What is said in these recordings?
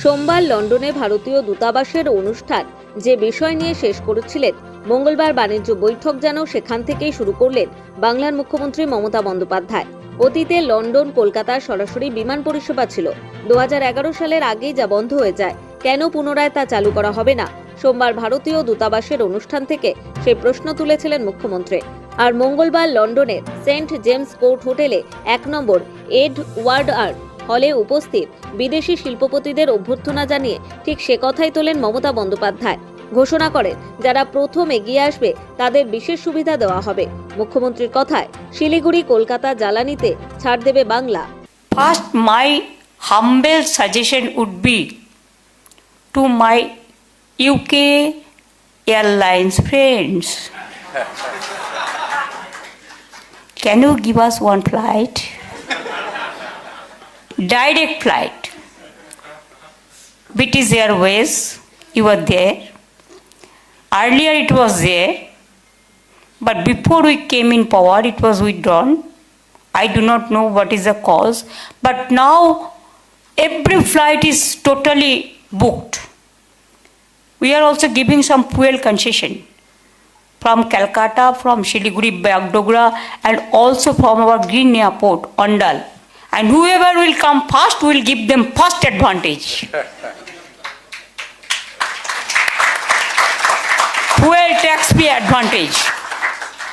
সোমবার লন্ডনে ভারতীয় দূতাবাসের অনুষ্ঠান যে বিষয় নিয়ে শেষ করেছিলেন মঙ্গলবার বাণিজ্য বৈঠক যেন সেখান থেকেই শুরু করলেন বাংলার মুখ্যমন্ত্রী মমতা বন্দ্যোপাধ্যায়। অতীতে লন্ডন কলকাতার সরাসরি বিমান পরিষেবা ছিল। 2011 সালের আগেই যা বন্ধ হয়ে যায়, কেন পুনরায় তা চালু করা হবে না? সোমবার ভারতীয় দূতাবাসের অনুষ্ঠান থেকে সেই প্রশ্ন তুলেছিলেন মুখ্যমন্ত্রী। আর মঙ্গলবার লন্ডনের সেন্ট জেমস কোর্ট হোটেলে 1 নম্বর এডওয়ার্ড হলে উপস্থিত বিদেশি শিল্পপতিদের অভ্যর্থনা জানিয়ে ঠিক সে কথাই তোলেন মমতা বন্দ্যোপাধ্যায়। ঘোষণা করেন, যারা প্রথম এগিয়ে আসবে তাদের বিশেষ সুবিধা দেওয়া হবে। মুখ্যমন্ত্রীর কথায়, শিলিগুড়ি কলকাতা জ্বালানিতে ছাড় দেবে Bangla. First, my humble suggestion would be to my UK Airlines friends. Can you give us one flight? Direct flight. British Airways, you are there. Earlier it was there, but before we came in power, it was withdrawn. I do not know what is the cause, but now every flight is totally booked. We are also giving some fuel concession from Calcutta, from Shiliguri, Bagdogra, and also from our green airport, Ondal. And whoever will come first, we will give them first advantage. Fuel tax free advantage.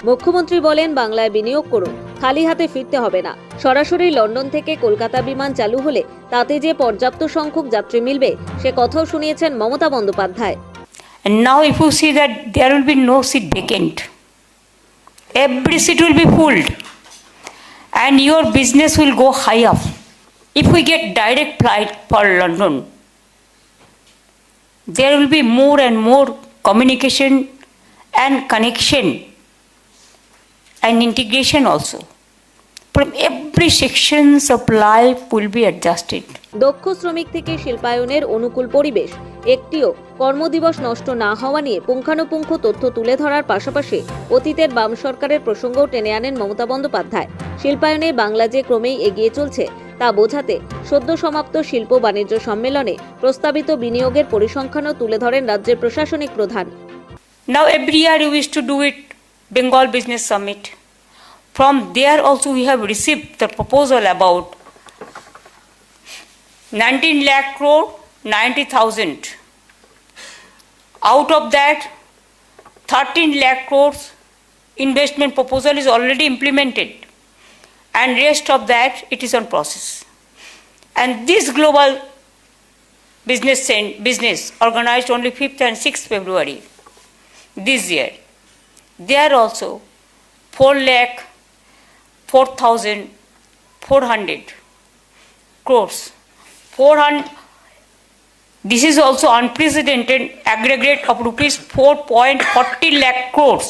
মুখ্যমন্ত্রী বলেন, বাংলায় বিনিয়োগ করুন, খালি হাতে ফিরতে হবে না। সরাসরি লন্ডন থেকে কলকাতা বিমান চালু হলে তাতে যে পর্যাপ্ত সংখ্যক যাত্রী মিলবে সে কথাও শুনিয়েছেন Mamata Bandyopadhyay. And now if you see that there will be no seat vacant, every seat will be filled, and your business will go high up. If we get direct flight for London, there will be more and more communication and connection and integration also. From every sections of life will be adjusted. দক্ষ শ্রমিক থেকে শিল্পায়নের অনুকূল পরিবেশ, একটিও কর্মদিবস নষ্ট না হওয়া নিয়ে পুঙ্খানুপুঙ্খ তথ্য তুলে ধরার পাশাপাশি অতীতের বাম সরকারের প্রসঙ্গও টেনে আনেন মমতা বন্দ্যোপাধ্যায়। শিল্পায়নে বাংলা যে ক্রমেই এগিয়ে চলছে তা বোঝাতে সদ্য সমাপ্ত শিল্প বাণিজ্য সম্মেলনে প্রস্তাবিত বিনিয়োগের পরিসংখ্যানও তুলে ধরেন রাজ্যের প্রশাসনিক প্রধান। Now every year we used to do it, Bengal Business Summit. From there also we have received the proposal about 19 lakh crore, 90,000. Out of that, 13 lakh crores investment proposal is already implemented, and rest of that it is on process. And this global business organized only 5th and 6th February this year. There also 4,04,400 crores. 400. This is also unprecedented aggregate of rupees 4.40 lakh crores.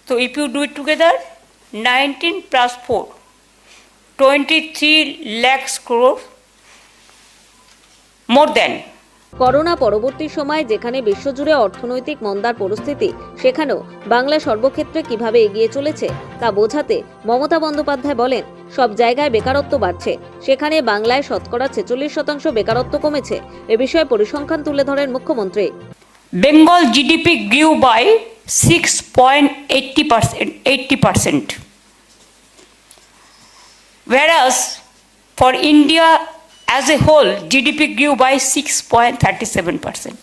So if you do it together, 19 plus 4, 23 lakhs crores more than. Corona পরবর্তী সময়ে যেখানে বিশ্বজুড়ে অর্থনৈতিক মন্দার পরিস্থিতি, সেখানেও বাংলা সর্বক্ষেত্রে কিভাবে এগিয়ে চলেছে তা বোঝাতে মমতা বন্দ্যোপাধ্যায় বলেন, সব জায়গায় বেকারত্ব বাড়ছে, সেখানে বাংলায় শতকরা 46% বেকারত্ব কমেছে। এ বিষয়ে পরিসংখ্যান তুলে ধরেন মুখ্যমন্ত্রী। Bengal GDP grew by 6.80%, whereas for India as a whole, GDP grew by 6.37%.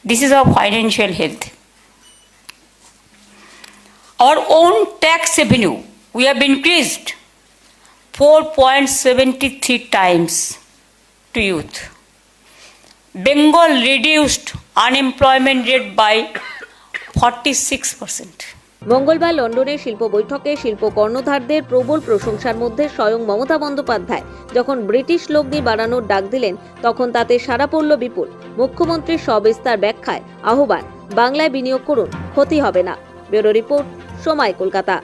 This is our financial health. Our own tax revenue, we have increased 4.73 times to youth. Bengal reduced unemployment rate by 46%. মঙ্গলবার লন্ডনের শিল্প বৈঠকে শিল্প কর্ণধারদের প্রবল প্রশংসার মধ্যে স্বয়ং মমতা বন্দ্যোপাধ্যায় যখন ব্রিটিশ লগ্নি বাড়ানোর ডাক দিলেন, তখন তাতে সাড়া পড়ল বিপুল। মুখ্যমন্ত্রীর সবিস্তার ব্যাখ্যায় আহ্বান, বাংলায় বিনিয়োগ করুন, ক্ষতি হবে না। ব্যুরো রিপোর্ট, সময়, কলকাতা।